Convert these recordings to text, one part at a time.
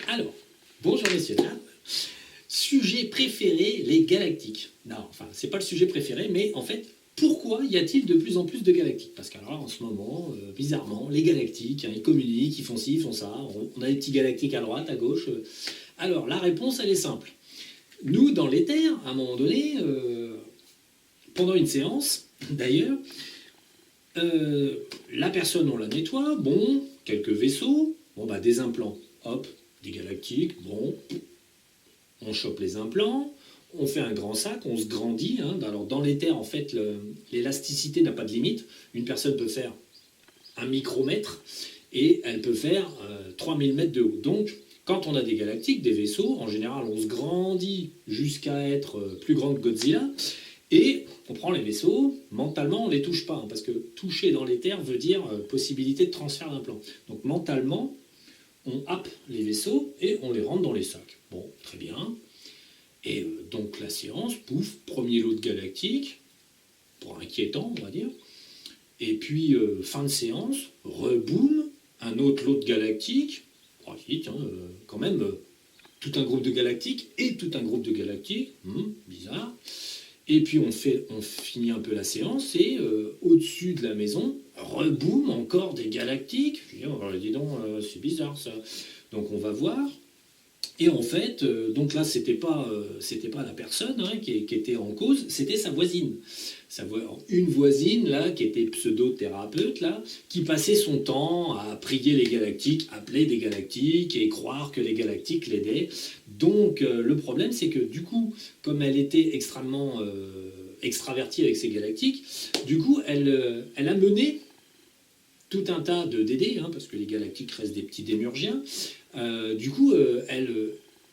Alors, bonjour messieurs, dames. Sujet préféré, les galactiques. Non, enfin, c'est pas le sujet préféré, mais en fait, pourquoi y a-t-il de plus en plus de galactiques? Parce qu'alors, en ce moment, bizarrement, les galactiques, hein, ils communiquent, ils font ci, ils font ça. On a des petits galactiques à droite, à gauche. Alors, la réponse, elle est simple. Nous, dans l'éther, à un moment donné, pendant une séance, d'ailleurs, la personne, on la nettoie, bon, quelques vaisseaux, bon, bah, des implants, hop, des galactiques, bon, on chope les implants, on fait un grand sac, on se grandit. Hein. Alors dans l'éther, en fait, l'élasticité n'a pas de limite. Une personne peut faire 1 micromètre et elle peut faire 3000 mètres de haut. Donc, quand on a des galactiques, des vaisseaux, en général, on se grandit jusqu'à être plus grand que Godzilla. Et on prend les vaisseaux, mentalement, on ne les touche pas. Hein, parce que toucher dans l'éther veut dire possibilité de transfert d'implant. Donc mentalement, on happe les vaisseaux et on les rentre dans les sacs. Bon, très bien. Et donc la séance, pouf, premier lot de galactiques, pour inquiétant, on va dire. Et puis, fin de séance, reboum, un autre lot de galactiques. Oh, tiens, quand même, tout un groupe de galactiques et tout un groupe de galactiques. Bizarre. Et puis on finit un peu la séance et au-dessus de la maison, reboum, encore des galactiques. Je dis, oh, dis donc, c'est bizarre ça. Donc on va voir. Et en fait, donc là, c'était pas la personne hein, qui était en cause, c'était sa voisine. Une voisine là, qui était pseudo-thérapeute là, qui passait son temps à prier les galactiques, appeler des galactiques et croire que les galactiques l'aidaient. Donc le problème, c'est que du coup, comme elle était extrêmement extravertie avec ses galactiques, du coup, elle a mené tout un tas de DD, hein, parce que les galactiques restent des petits démurgiens. Du coup,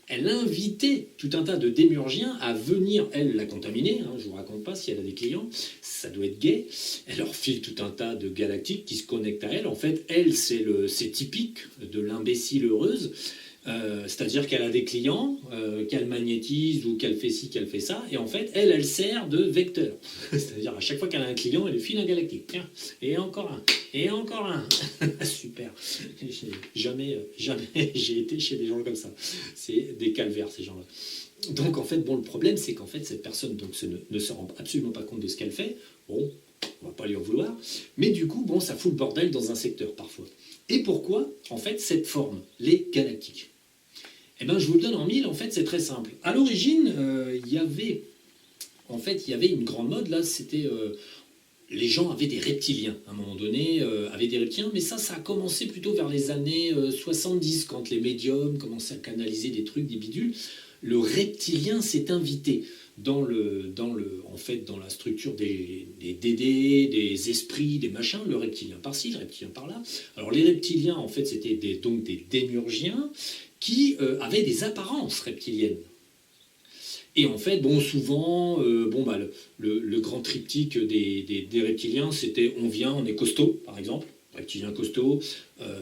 elle invitait tout un tas de démurgiens à venir, elle, la contaminer. Hein, je ne vous raconte pas si elle a des clients, ça doit être gay. Elle leur file tout un tas de galactiques qui se connectent à elle. En fait, elle, c'est typique de l'imbécile heureuse. C'est-à-dire qu'elle a des clients, qu'elle magnétise ou qu'elle fait ci, qu'elle fait ça, et en fait, elle sert de vecteur. C'est-à-dire à chaque fois qu'elle a un client, elle lui file un galactique. Tiens, et encore un, et encore un. Super. Jamais j'ai été chez des gens comme ça. C'est des calvaires, ces gens-là. Donc en fait, bon, le problème, c'est qu'en fait, cette personne donc, ne se rend absolument pas compte de ce qu'elle fait. Bon, on va pas lui en vouloir. Mais du coup, bon, ça fout le bordel dans un secteur parfois. Et pourquoi, en fait, cette forme, les galactiques? Eh bien, je vous le donne en mille, en fait, c'est très simple. À l'origine, il y avait une grande mode, là, c'était... les gens avaient des reptiliens, à un moment donné, avaient des reptiliens, mais ça a commencé plutôt vers les années 70, quand les médiums commençaient à canaliser des trucs, des bidules. Le reptilien s'est invité dans la structure des DD, des esprits, des machins, le reptilien par-ci, le reptilien par-là. Alors les reptiliens, en fait, c'était donc des démurgiens qui avaient des apparences reptiliennes. Et en fait, bon, souvent, le grand triptyque des reptiliens, c'était on vient, on est costaud, par exemple, reptilien costaud,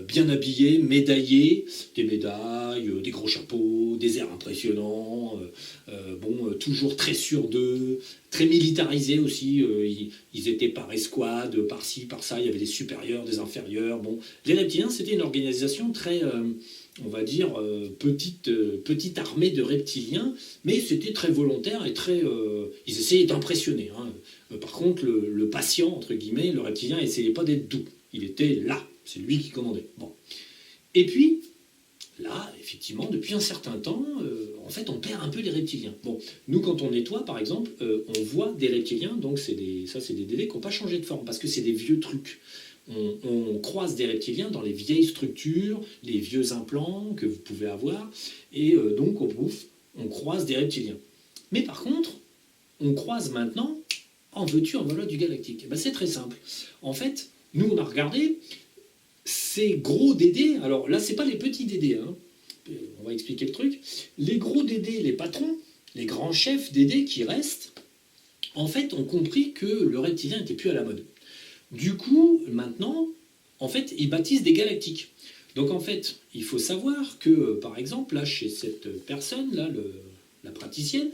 bien habillé, médaillé, des médailles, des gros chapeaux, des airs impressionnants, toujours très sûrs d'eux, très militarisés aussi, ils étaient par escouade, par-ci, par-ça, il y avait des supérieurs, des inférieurs. Bon, les reptiliens, c'était une organisation très... on va dire, petite armée de reptiliens, mais c'était très volontaire et très... ils essayaient d'impressionner. Hein. Par contre, le patient, entre guillemets, le reptilien, n'essayait pas d'être doux. Il était là, c'est lui qui commandait. Bon. Et puis, là, effectivement, depuis un certain temps, en fait, on perd un peu les reptiliens. Bon, nous, quand on nettoie, par exemple, on voit des reptiliens, donc c'est des DD qui n'ont pas changé de forme, parce que c'est des vieux trucs. On croise des reptiliens dans les vieilles structures, les vieux implants que vous pouvez avoir, et donc on croise des reptiliens. Mais par contre, on croise maintenant, en veux-tu, en voilà du galactique. Ben, c'est très simple. En fait, nous on a regardé ces gros DD, alors là c'est pas les petits DD, hein. On va expliquer le truc. Les gros DD, les patrons, les grands chefs DD qui restent, en fait ont compris que le reptilien n'était plus à la mode. Du coup, maintenant, en fait, ils baptisent des galactiques. Donc, en fait, il faut savoir que, par exemple, là, chez cette personne, là, la praticienne,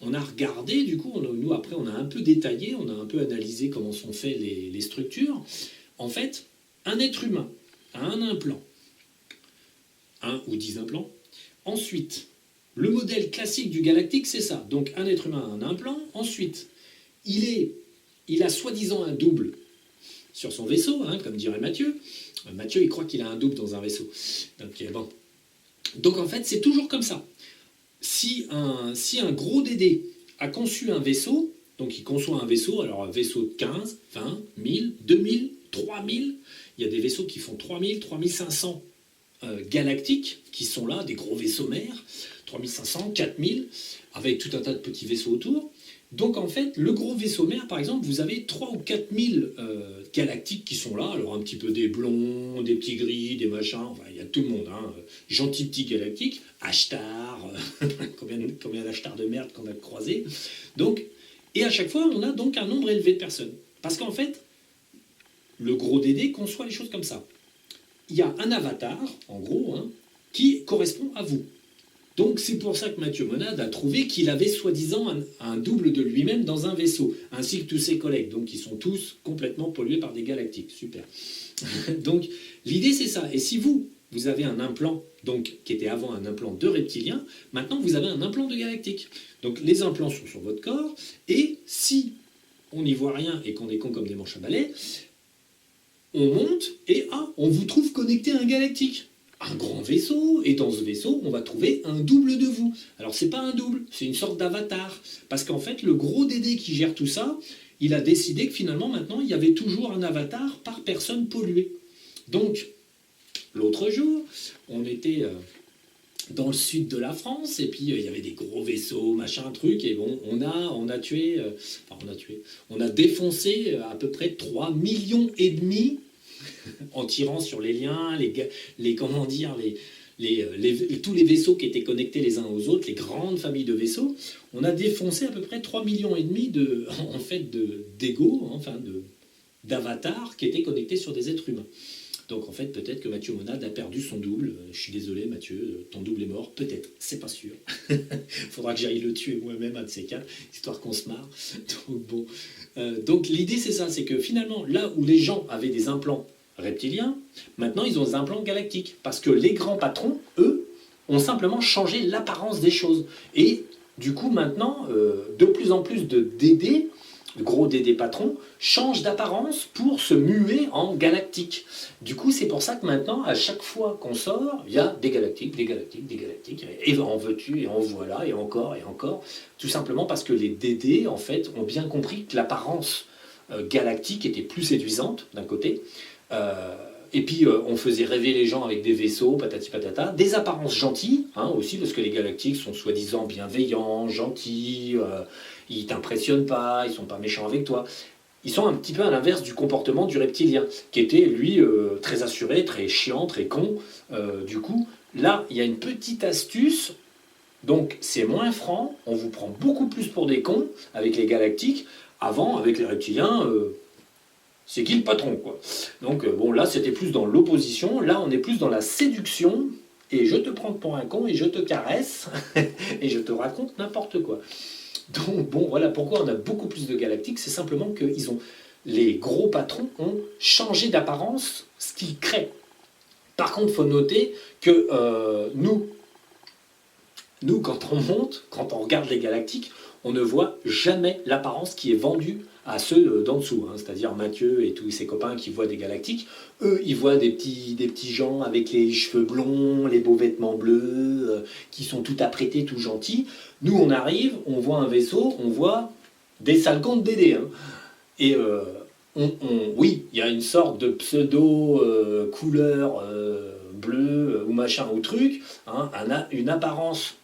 on a regardé, du coup, nous, après, on a un peu détaillé, on a un peu analysé comment sont faites les structures. En fait, un être humain a un implant 1 ou 10 implants. Ensuite, le modèle classique du galactique, c'est ça. Donc un être humain a un implant. Ensuite, il a soi-disant un double sur son vaisseau, hein, comme dirait Mathieu. Mathieu, il croit qu'il a un double dans un vaisseau. Bon. Donc en fait, c'est toujours comme ça. Si un gros Dédé a conçu un vaisseau, donc il conçoit un vaisseau, alors un vaisseau de 15, 20, 1000, 2000, 3000, il y a des vaisseaux qui font 3000, 3500 galactiques qui sont là, des gros vaisseaux mères, 3500, 4000, avec tout un tas de petits vaisseaux autour. Donc en fait, le gros vaisseau mère, par exemple, vous avez 3 ou 4000 galactiques qui sont là, alors un petit peu des blonds, des petits gris, des machins, enfin il y a tout le monde, hein, gentils petits galactiques, Ashtar, combien d'Ashtar de merde qu'on a croisé. Donc, et à chaque fois, on a donc un nombre élevé de personnes. Parce qu'en fait, le gros Dédé conçoit les choses comme ça. Il y a un avatar, en gros, hein, qui correspond à vous. Donc c'est pour ça que Mathieu Monade a trouvé qu'il avait soi-disant un double de lui-même dans un vaisseau, ainsi que tous ses collègues. Donc ils sont tous complètement pollués par des galactiques. Super. Donc l'idée c'est ça. Et si vous avez un implant, donc qui était avant un implant de reptilien, maintenant vous avez un implant de galactique. Donc les implants sont sur votre corps, et si on n'y voit rien et qu'on est con comme des manches à balai, on monte et on vous trouve connecté à un galactique. Un grand vaisseau, et dans ce vaisseau, on va trouver un double de vous. Alors c'est pas un double, c'est une sorte d'avatar. Parce qu'en fait, le gros Dédé qui gère tout ça, il a décidé que finalement, maintenant, il y avait toujours un avatar par personne polluée. Donc, l'autre jour, on était dans le sud de la France, et puis il y avait des gros vaisseaux, machin, truc, et bon, on a défoncé à peu près 3,5 millions en tirant sur les liens, tous les vaisseaux qui étaient connectés les uns aux autres, les grandes familles de vaisseaux. On a défoncé à peu près 3,5 millions d'avatars qui étaient connectés sur des êtres humains. Donc en fait, peut-être que Mathieu Monade a perdu son double. Je suis désolé Mathieu, ton double est mort. Peut-être, c'est pas sûr. Faudra que j'aille le tuer moi-même, un de ces quatre, histoire qu'on se marre. Donc bon. Donc l'idée c'est ça, c'est que finalement, là où les gens avaient des implants reptiliens, maintenant ils ont des implants galactiques. Parce que les grands patrons, eux, ont simplement changé l'apparence des choses. Et du coup maintenant, de plus en plus de Dédés, le gros Dédé patron, change d'apparence pour se muer en galactique. Du coup, c'est pour ça que maintenant, à chaque fois qu'on sort, il y a des galactiques, des galactiques, des galactiques, et en veux-tu, et en voilà, et encore, tout simplement parce que les Dédés, en fait, ont bien compris que l'apparence galactique était plus séduisante, d'un côté, et puis on faisait rêver les gens avec des vaisseaux, patati patata, des apparences gentilles, hein, aussi, parce que les galactiques sont soi-disant bienveillants, gentils, ils t'impressionnent pas, ils sont pas méchants avec toi. Ils sont un petit peu à l'inverse du comportement du reptilien, qui était, lui, très assuré, très chiant, très con. Du coup, là, il y a une petite astuce, donc c'est moins franc, on vous prend beaucoup plus pour des cons avec les galactiques. Avant, avec les reptiliens, c'est qui le patron, quoi. Donc, bon, là, c'était plus dans l'opposition, là, on est plus dans la séduction, et je te prends pour un con, et je te caresse, et je te raconte n'importe quoi. Donc bon, voilà pourquoi on a beaucoup plus de galactiques, c'est simplement que les gros patrons ont changé d'apparence, ce qu'ils créent. Par contre, il faut noter que nous, quand on monte, quand on regarde les galactiques, on ne voit jamais l'apparence qui est vendue à ceux d'en dessous, hein, c'est-à-dire Mathieu et tous ses copains qui voient des galactiques. Eux, ils voient des petits gens avec les cheveux blonds, les beaux vêtements bleus, qui sont tout apprêtés, tout gentils. Nous, on arrive, on voit un vaisseau, on voit des sales de Dédé. Hein. Et oui, il y a une sorte de pseudo couleur bleue ou machin ou truc, hein, une apparence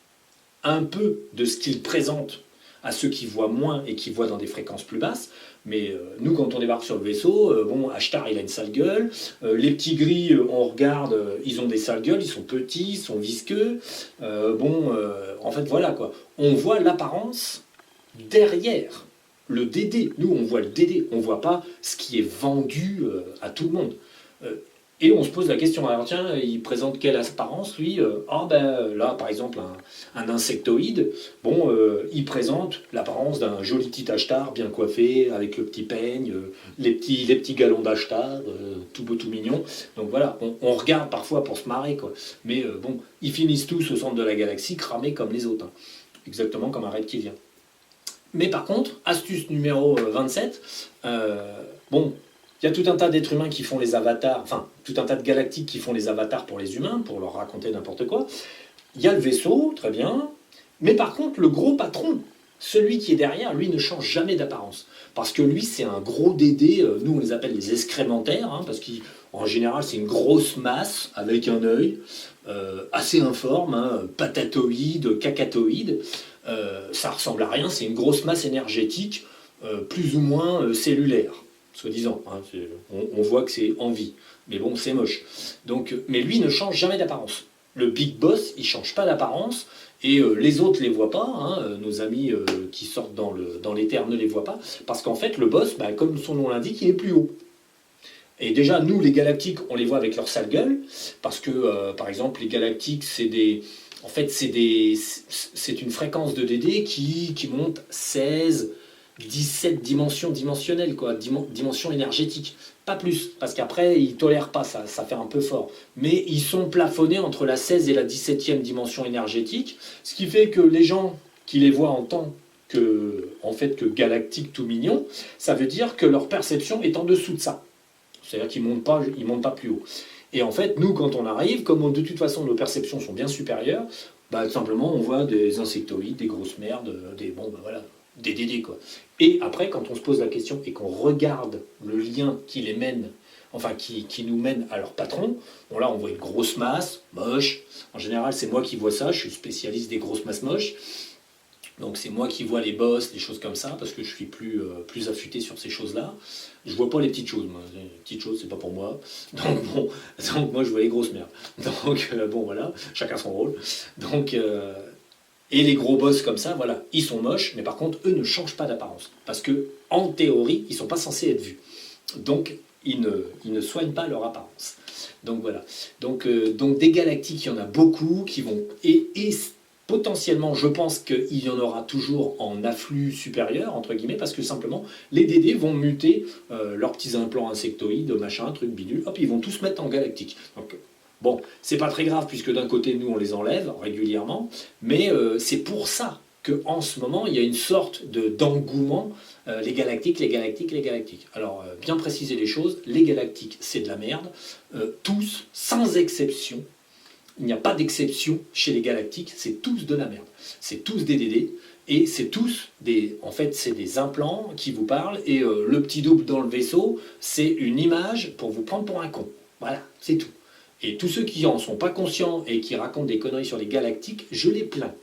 un peu de ce qu'il présente à ceux qui voient moins et qui voient dans des fréquences plus basses. Mais nous, quand on débarque sur le vaisseau, bon, Ashtar, il a une sale gueule. Les petits gris, on regarde, ils ont des sales gueules, ils sont petits, ils sont visqueux. En fait, voilà, quoi. On voit l'apparence derrière le Dédé. Nous, on voit le Dédé, on ne voit pas ce qui est vendu à tout le monde. Et on se pose la question, alors tiens, il présente quelle apparence lui? Ah ben là, par exemple, un insectoïde, bon, il présente l'apparence d'un joli petit achetard bien coiffé, avec le petit peigne, les petits galons d'achetard, tout beau, tout mignon. Donc voilà, on regarde parfois pour se marrer, quoi. Mais bon, ils finissent tous au centre de la galaxie, cramés comme les autres, hein. Exactement comme un reptilien. Mais par contre, astuce numéro 27, bon, il y a tout un tas d'êtres humains qui font les avatars, enfin, tout un tas de galactiques qui font les avatars pour les humains, pour leur raconter n'importe quoi. Il y a le vaisseau, très bien, mais par contre, le gros patron, celui qui est derrière, lui ne change jamais d'apparence. Parce que lui, c'est un gros dédé, nous on les appelle les excrémentaires, hein, parce qu'en général, c'est une grosse masse avec un œil, assez informe, hein, patatoïde, cacatoïde. Ça ressemble à rien, c'est une grosse masse énergétique, plus ou moins cellulaire, soi-disant, hein. On voit que c'est en vie, mais bon, c'est moche. Donc, mais lui ne change jamais d'apparence. Le Big Boss, il ne change pas d'apparence, et les autres ne les voient pas, hein, nos amis qui sortent dans l'éther ne les voient pas, parce qu'en fait, le boss, bah, comme son nom l'indique, il est plus haut. Et déjà, nous, les galactiques, on les voit avec leur sale gueule, parce que, par exemple, les galactiques, en fait, c'est une fréquence de DD qui monte 16, 17 dimensions dimensionnelles, quoi, dimensions énergétiques. Pas plus, parce qu'après, ils ne tolèrent pas ça, ça fait un peu fort. Mais ils sont plafonnés entre la 16 et la 17e dimension énergétique, ce qui fait que les gens qui les voient en tant en fait, que galactiques tout mignons, ça veut dire que leur perception est en dessous de ça. C'est-à-dire qu'ils ne montent pas plus haut. Et en fait, nous, quand on arrive, comme de toute façon nos perceptions sont bien supérieures, bah, simplement on voit des insectoïdes, des grosses merdes, des dédés, quoi. Et après, quand on se pose la question et qu'on regarde le lien qui les mène, enfin qui nous mène à leur patron, bon là on voit une grosse masse, moche. En général, c'est moi qui vois ça, je suis spécialiste des grosses masses moches. Donc c'est moi qui vois les boss, les choses comme ça, parce que je suis plus affûté sur ces choses-là. Je vois pas les petites choses, moi. Les petites choses, c'est pas pour moi. Donc bon, moi je vois les grosses merdes. Donc bon voilà, chacun son rôle. Donc et les gros boss comme ça, voilà, ils sont moches, mais par contre eux ne changent pas d'apparence, parce que en théorie, ils sont pas censés être vus. Donc ils ne soignent pas leur apparence. Donc voilà. Donc des galactiques, il y en a beaucoup qui vont et potentiellement, je pense qu'il y en aura toujours en afflux supérieur, entre guillemets, parce que simplement, les DD vont muter leurs petits implants insectoïdes, machin, truc bidule, hop, ils vont tous se mettre en galactique. Donc, bon, c'est pas très grave, puisque d'un côté, nous, on les enlève régulièrement, mais c'est pour ça qu'en ce moment, il y a une sorte d'engouement, les galactiques, les galactiques, les galactiques. Alors, bien préciser les choses, les galactiques, c'est de la merde, tous, sans exception. Il n'y a pas d'exception chez les galactiques, c'est tous de la merde. C'est tous des DD, et c'est tous en fait, c'est des implants qui vous parlent, et le petit double dans le vaisseau, c'est une image pour vous prendre pour un con. Voilà, c'est tout. Et tous ceux qui en sont pas conscients et qui racontent des conneries sur les galactiques, je les plains.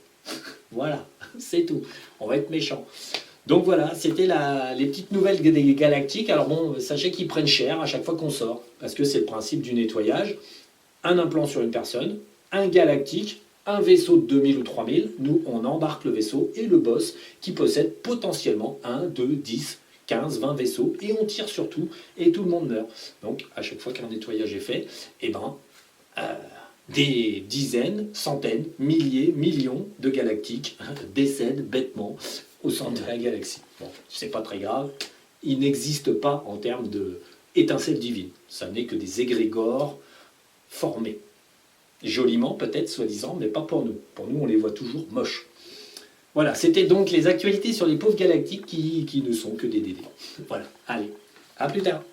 Voilà, c'est tout. On va être méchants. Donc voilà, c'était les petites nouvelles des galactiques. Alors bon, sachez qu'ils prennent cher à chaque fois qu'on sort, parce que c'est le principe du nettoyage. Un implant sur une personne, un galactique, un vaisseau de 2000 ou 3000, nous on embarque le vaisseau et le boss qui possède potentiellement 1, 2, 10, 15, 20 vaisseaux, et on tire sur tout et tout le monde meurt. Donc à chaque fois qu'un nettoyage est fait, eh ben, des dizaines, centaines, milliers, millions de galactiques décèdent bêtement au centre de la galaxie. Bon, c'est pas très grave, il n'existe pas en termes d'étincelles divines, ça n'est que des égrégores formés. Joliment peut-être, soi-disant, mais pas pour nous. Pour nous, on les voit toujours moches. Voilà, c'était donc les actualités sur les pauvres galactiques qui ne sont que des DD. Voilà, allez, à plus tard.